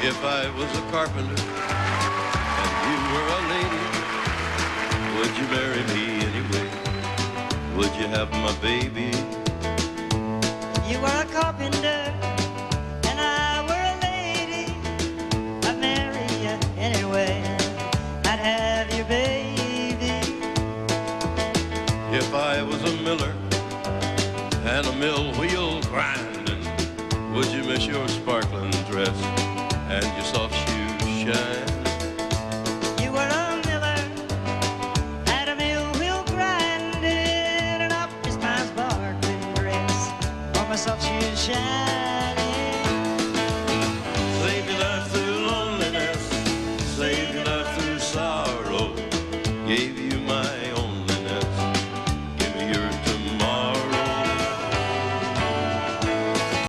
If I was a carpenter and you were a lady, would you marry me anyway? Would you have my baby? You were a carpenter and I were a lady, I'd marry you anyway, I'd have your baby. If I was a miller and a mill wheel grinding, would you miss your sparkling dress and your soft shoes shine? You were a miller, had a mill wheel grinding, and up his my sparkling dress, or my soft shoes shine.